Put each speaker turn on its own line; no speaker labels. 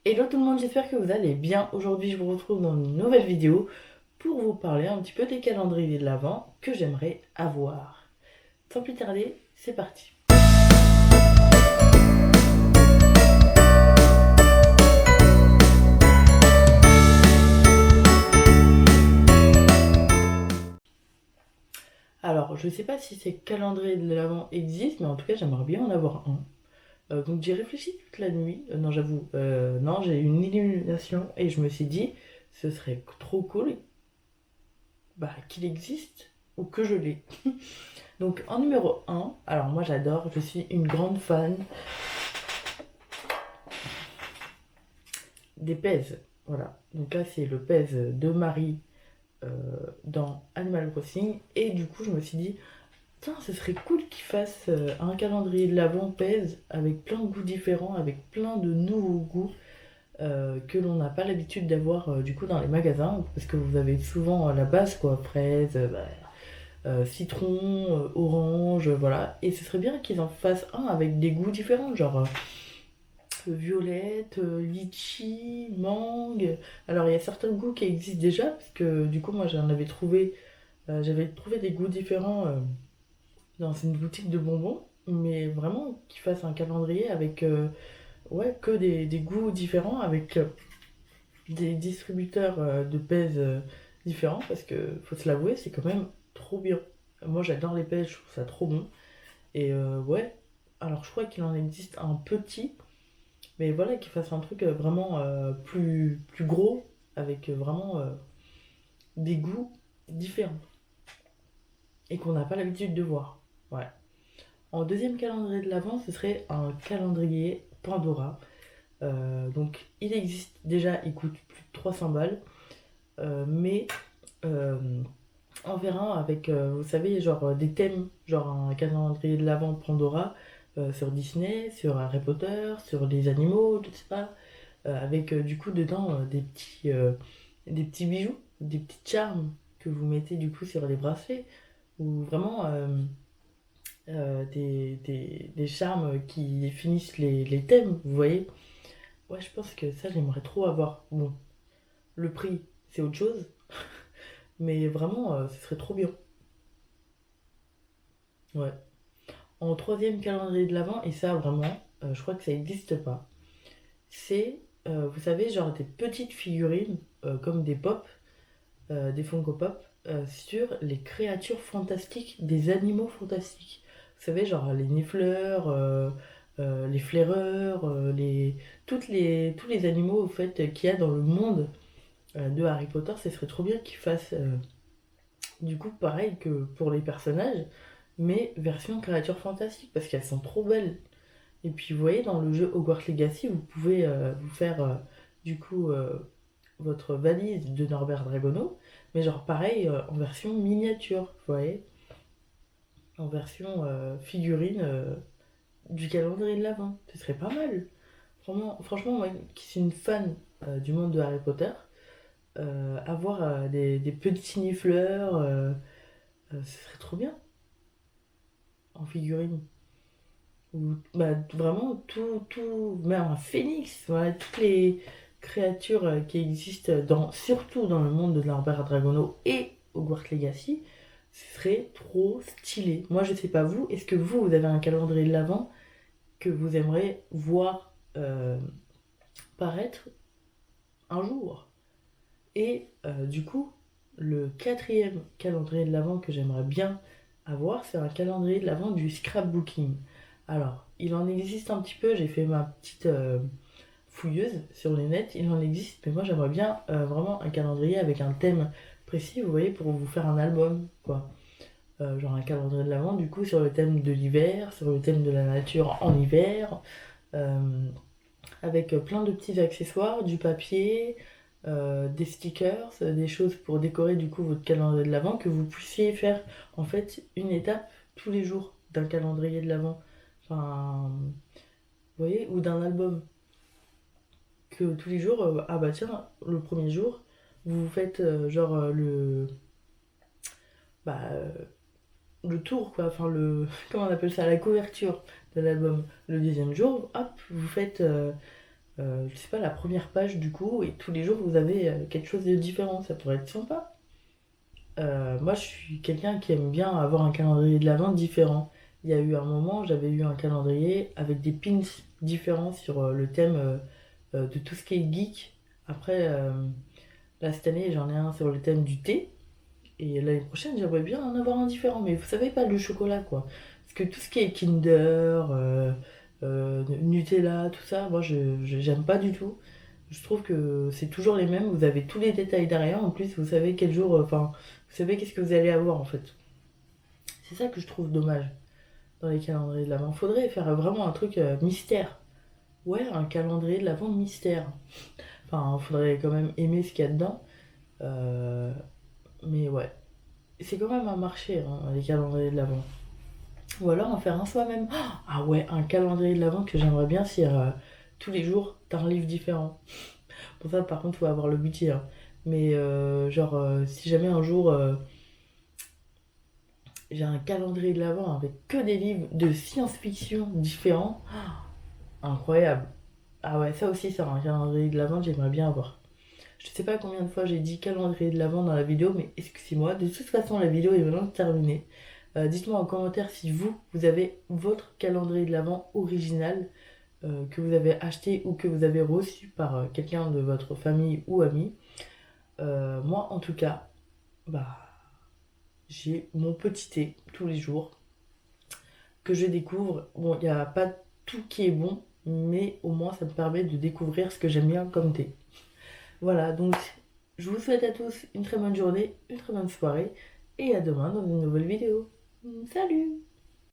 Hello tout le monde, j'espère que vous allez bien. Aujourd'hui, je vous retrouve dans une nouvelle vidéo pour vous parler un petit peu des calendriers de l'Avent que j'aimerais avoir. Sans plus tarder, c'est parti. Alors, je ne sais pas si ces calendriers de l'Avent existent, mais en tout cas, j'aimerais bien en avoir un. Donc j'ai réfléchi toute la nuit. Non, j'avoue, non, j'ai eu une illumination et je me suis dit, ce serait trop cool qu'il existe ou que je l'ai. Donc en numéro un, alors moi j'adore, je suis une grande fan des pèses. Voilà. Donc là c'est le pèse de Marie euh, dans Animal Crossing. Et du coup je me suis dit, tiens, ce serait cool qu'ils fassent un calendrier de l'Avent pèse avec plein de goûts différents, avec plein de nouveaux goûts que l'on n'a pas l'habitude d'avoir du coup dans les magasins. Parce que vous avez souvent la base quoi, fraise, citron, orange, voilà. Et ce serait bien qu'ils en fassent un avec des goûts différents, genre violette, litchi, mangue. Alors il y a certains goûts qui existent déjà, parce que du coup moi j'avais trouvé des goûts différents dans une boutique de bonbons, mais vraiment qu'ils fassent un calendrier avec ouais, que des goûts différents, avec des distributeurs de pèse différents, parce que faut se l'avouer, c'est quand même trop bien. Moi j'adore les pèses, je trouve ça trop bon. Et ouais, alors je crois qu'il en existe un petit, mais voilà, qu'ils fassent un truc vraiment plus gros, avec vraiment des goûts différents, et qu'on n'a pas l'habitude de voir. Ouais. En deuxième calendrier de l'Avent, ce serait un calendrier Pandora. Donc il existe déjà, il coûte plus de 300 balles, mais euh, on verra avec, vous savez, genre des thèmes, genre un calendrier de l'Avent Pandora sur Disney, sur Harry Potter, sur les animaux, je sais pas, avec du coup dedans des petits bijoux, des petits charmes que vous mettez du coup sur les bracelets, ou vraiment des charmes qui finissent les thèmes, vous voyez. Ouais, je pense que ça j'aimerais trop avoir. Bon, le prix c'est autre chose, mais vraiment ce serait trop bien. Ouais. En troisième calendrier de l'Avent, et ça vraiment, je crois que ça n'existe pas, c'est, vous savez, genre des petites figurines comme des pop, des Funko Pop, sur les créatures fantastiques des animaux fantastiques. Vous savez, genre les nifleurs, les flaireurs, tous les animaux au fait, qu'il y a dans le monde de Harry Potter. Ce serait trop bien qu'ils fassent du coup pareil que pour les personnages, mais version créatures fantastiques, parce qu'elles sont trop belles. Et puis vous voyez, dans le jeu Hogwarts Legacy, vous pouvez vous faire du coup votre valise de Norbert Dragono, mais genre pareil en version miniature, vous voyez, en version figurine du calendrier de l'Avent. Ce serait pas mal. Franchement, moi qui suis une fan du monde de Harry Potter, avoir des petits nifleurs, ce serait trop bien en figurine. Ou vraiment même un phénix, voilà, toutes les créatures qui existent surtout dans le monde de Norbert Dragono et Hogwarts Legacy, ce serait trop stylé. Moi je sais pas vous, est-ce que vous avez un calendrier de l'Avent que vous aimeriez voir paraître un jour? Et du coup, le quatrième calendrier de l'Avent que j'aimerais bien avoir, c'est un calendrier de l'Avent du scrapbooking. Alors, il en existe un petit peu, j'ai fait ma petite fouilleuse sur les nets, il en existe, mais moi j'aimerais bien vraiment un calendrier avec un thème précis, vous voyez, pour vous faire un album, quoi. Genre un calendrier de l'Avent, du coup, sur le thème de l'hiver, sur le thème de la nature en hiver, euh, avec plein de petits accessoires, du papier, des stickers, des choses pour décorer du coup votre calendrier de l'Avent, que vous puissiez faire en fait une étape tous les jours d'un calendrier de l'Avent. Enfin, vous voyez, ou d'un album. Que tous les jours, ah bah tiens, le premier jour, vous faites genre bah, euh, le tour, quoi, enfin le, comment on appelle ça, la couverture de l'album. Le deuxième jour, hop, vous faites je sais pas, la première page du coup, et tous les jours vous avez quelque chose de différent, ça pourrait être sympa. Moi je suis quelqu'un qui aime bien avoir un calendrier de l'Avent différent. Il y a eu un moment, j'avais eu un calendrier avec des pins différents sur le thème de tout ce qui est geek. Après, là cette année j'en ai un sur le thème du thé. Et l'année prochaine, j'aimerais bien en avoir un différent. Mais vous savez, pas le chocolat, quoi. Parce que tout ce qui est Kinder, Nutella, tout ça, moi, j'aime pas du tout. Je trouve que c'est toujours les mêmes. Vous avez tous les détails derrière. En plus, vous savez quel jour... Enfin, vous savez qu'est-ce que vous allez avoir, en fait. C'est ça que je trouve dommage dans les calendriers de l'Avent. Faudrait faire vraiment un truc mystère. Ouais, un calendrier de l'Avent mystère. Enfin, faudrait quand même aimer ce qu'il y a dedans. Euh, mais ouais. C'est quand même un marché, hein, les calendriers de l'Avent. Ou alors en faire un soi-même. Ah ouais, un calendrier de l'Avent que j'aimerais bien, c'est tous les jours, t'as un livre différent. Pour ça, par contre, faut avoir le budget, hein. Mais genre, si jamais un jour j'ai un calendrier de l'Avent avec que des livres de science-fiction différents, incroyable. Ah ouais, ça aussi, c'est un calendrier de l'Avent que j'aimerais bien avoir. Je sais pas combien de fois j'ai dit calendrier de l'Avent dans la vidéo, mais excusez-moi. De toute façon, la vidéo est maintenant terminée. Dites-moi en commentaire si vous avez votre calendrier de l'Avent original que vous avez acheté ou que vous avez reçu par quelqu'un de votre famille ou ami. Moi, en tout cas, bah, j'ai mon petit thé tous les jours que je découvre. Bon, il n'y a pas tout qui est bon, mais au moins ça me permet de découvrir ce que j'aime bien comme thé. Voilà, donc je vous souhaite à tous une très bonne journée, une très bonne soirée et à demain dans une nouvelle vidéo. Salut!